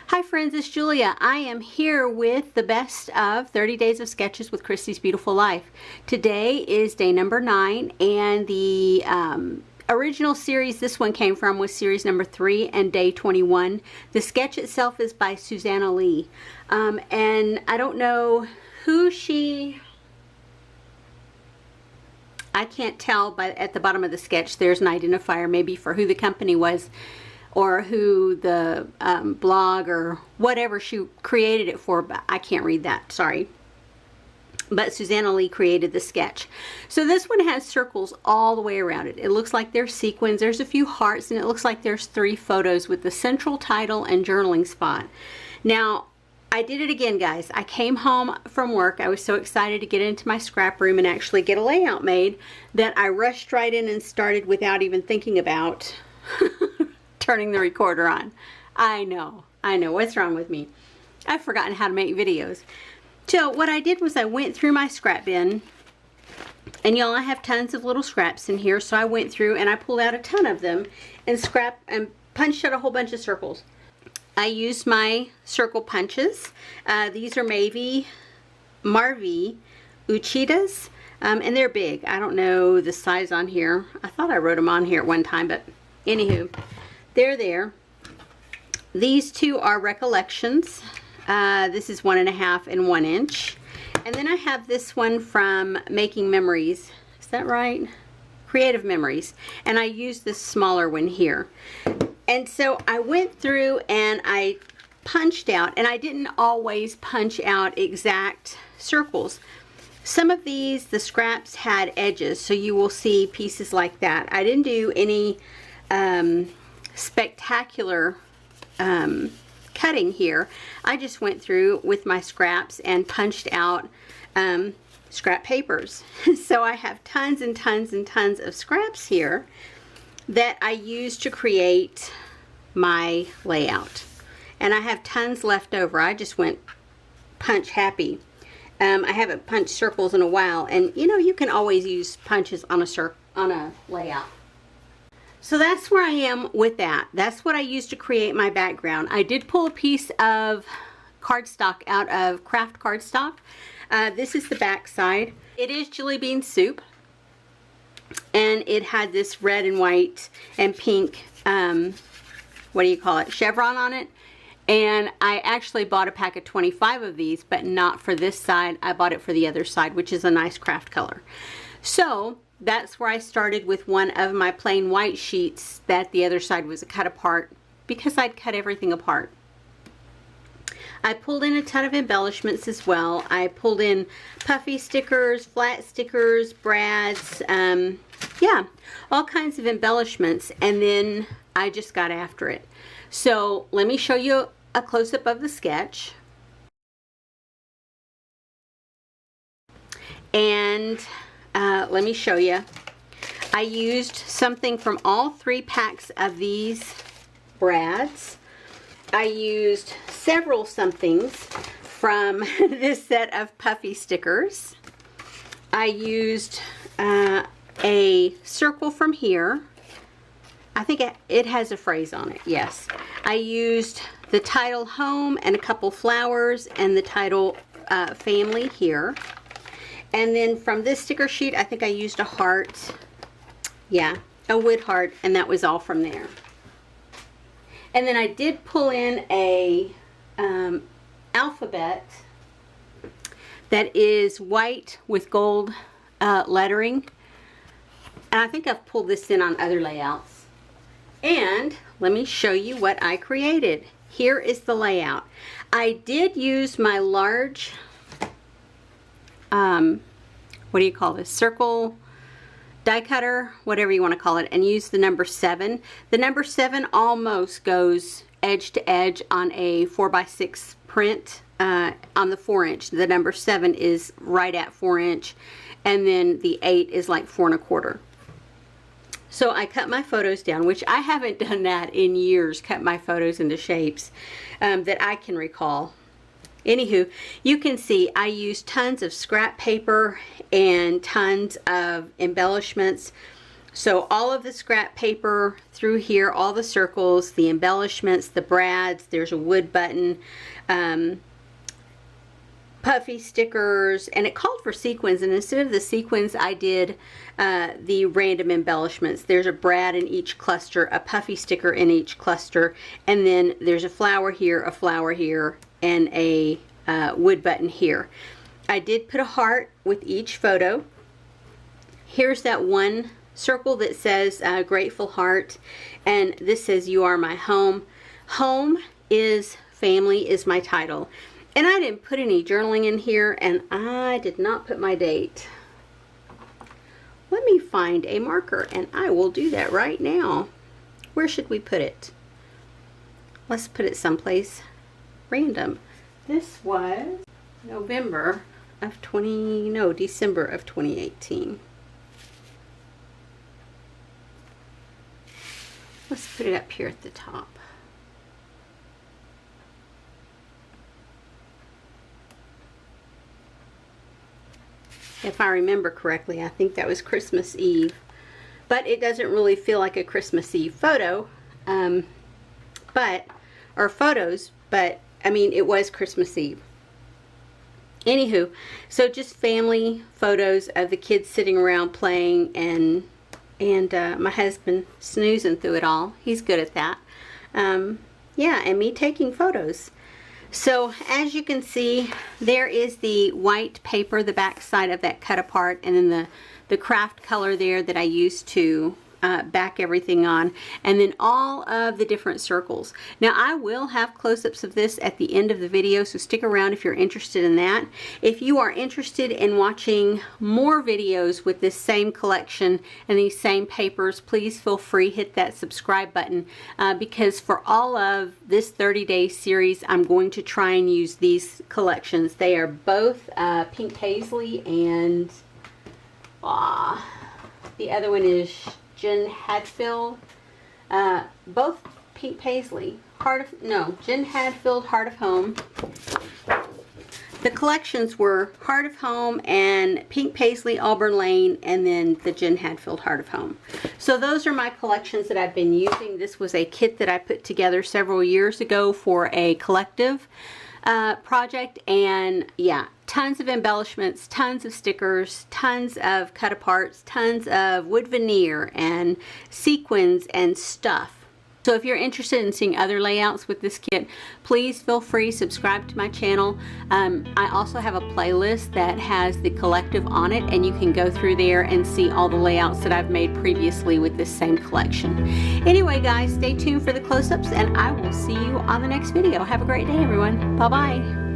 Hi friends, it's Julia. I am here with the best of 30 Days of Sketches with Christy's Beautiful Life. Today is day number 9, and the original series this one came from was series number 3 and day 21. The sketch itself is by Susanna Lee. And I don't know who I can't tell, but at the bottom of the sketch there's an identifier maybe for who the company was, or who the blog or whatever she created it for, but I can't read that, sorry. But Susanna Lee created the sketch. So this one has circles all the way around it. It looks like there's sequins, there's a few hearts, and it looks like there's 3 photos with the central title and journaling spot. Now, I did it again, guys. I came home from work. I was so excited to get into my scrap room and actually get a layout made that I rushed right in and started without even thinking about turning the recorder on. I know, what's wrong with me? I've forgotten how to make videos. So what I did was I went through my scrap bin, and y'all, I have tons of little scraps in here, so I went through and I pulled out a ton of them and punched out a whole bunch of circles. I used my circle punches. These are Marvi Uchidas, and they're big. I don't know the size on here. I thought I wrote them on here at one time, but anywho, they're there. These 2 are Recollections. This is 1.5 and 1 inch. And then I have this one from Making Memories. Is that right? Creative Memories. And I used this smaller one here. And so I went through and I punched out, and I didn't always punch out exact circles. Some of these, the scraps had edges, so you will see pieces like that. I didn't do any spectacular cutting here. I just went through with my scraps and punched out scrap papers. So I have tons and tons and tons of scraps here that I used to create my layout. And I have tons left over. I just went punch happy. I haven't punched circles in a while, and you know, you can always use punches on a layout. So that's where I am with that. That's what I used to create my background. I did pull a piece of cardstock out of craft cardstock. This is the back side. It is Julie Bean Soup, and it had this red and white and pink, what do you call it, chevron on it. And I actually bought a pack of 25 of these, but not for this side. I bought it for the other side, which is a nice craft color. So that's where I started with one of my plain white sheets that the other side was cut apart, because I'd cut everything apart. I pulled in a ton of embellishments as well. I pulled in puffy stickers, flat stickers, brads, yeah, all kinds of embellishments, and then I just got after it. So let me show you a close-up of the sketch. And let me show you. I used something from all 3 packs of these brads. I used several somethings from this set of puffy stickers. I used a circle from here. I think it has a phrase on it, yes. I used the title Home and a couple flowers and the title Family here. And then from this sticker sheet, I think I used a heart. Yeah, a wood heart, and that was all from there. And then I did pull in a alphabet that is white with gold lettering. And I think I've pulled this in on other layouts. And let me show you what I created. Here is the layout. I did use my large, what do you call this, circle die cutter, whatever you want to call it, and use the number 7. The number 7 almost goes edge to edge on a 4x6 print on the 4-inch. The number 7 is right at 4-inch, and then the 8 is like 4 1/4. So I cut my photos down, which I haven't done that in years, cut my photos into shapes that I can recall. Anywho, you can see I used tons of scrap paper and tons of embellishments. So all of the scrap paper through here, all the circles, the embellishments, the brads, there's a wood button, puffy stickers, and it called for sequins, and instead of the sequins I did the random embellishments. There's a brad in each cluster, a puffy sticker in each cluster, and then there's a flower here, and a wood button here. I did put a heart with each photo. Here's that one circle that says grateful heart, and this says you are my home. Home is family is my title. And I didn't put any journaling in here, and I did not put my date. Let me find a marker, and I will do that right now. Where should we put it? Let's put it someplace random. This was December of 2018. Let's put it up here at the top. If I remember correctly, I think that was Christmas Eve. But it doesn't really feel like a Christmas Eve photo. Or photos, but I mean, it was Christmas Eve. Anywho, so just family photos of the kids sitting around playing, and my husband snoozing through it all. He's good at that. Yeah, and me taking photos. So as you can see, there is the white paper, the back side of that cut apart, and then the craft color there that I used to back everything on, and then all of the different circles. Now I will have close-ups of this at the end of the video, so stick around if you're interested in that. If you are interested in watching more videos with this same collection and these same papers, please feel free, hit that subscribe button, because for all of this 30-day series I'm going to try and use these collections. They are both Pink Paisley, and the other one is Jen Hadfield, both Pink Paisley, Jen Hadfield, Heart of Home. The collections were Heart of Home and Pink Paisley, Auburn Lane, and then the Jen Hadfield, Heart of Home. So those are my collections that I've been using. This was a kit that I put together several years ago for a collective project, and yeah, tons of embellishments, tons of stickers, tons of cut aparts, tons of wood veneer and sequins and stuff. So if you're interested in seeing other layouts with this kit, please feel free, subscribe to my channel. I also have a playlist that has the collective on it, and you can go through there and see all the layouts that I've made previously with this same collection. Anyway guys, stay tuned for the close-ups, and I will see you on the next video. Have a great day everyone. Bye bye.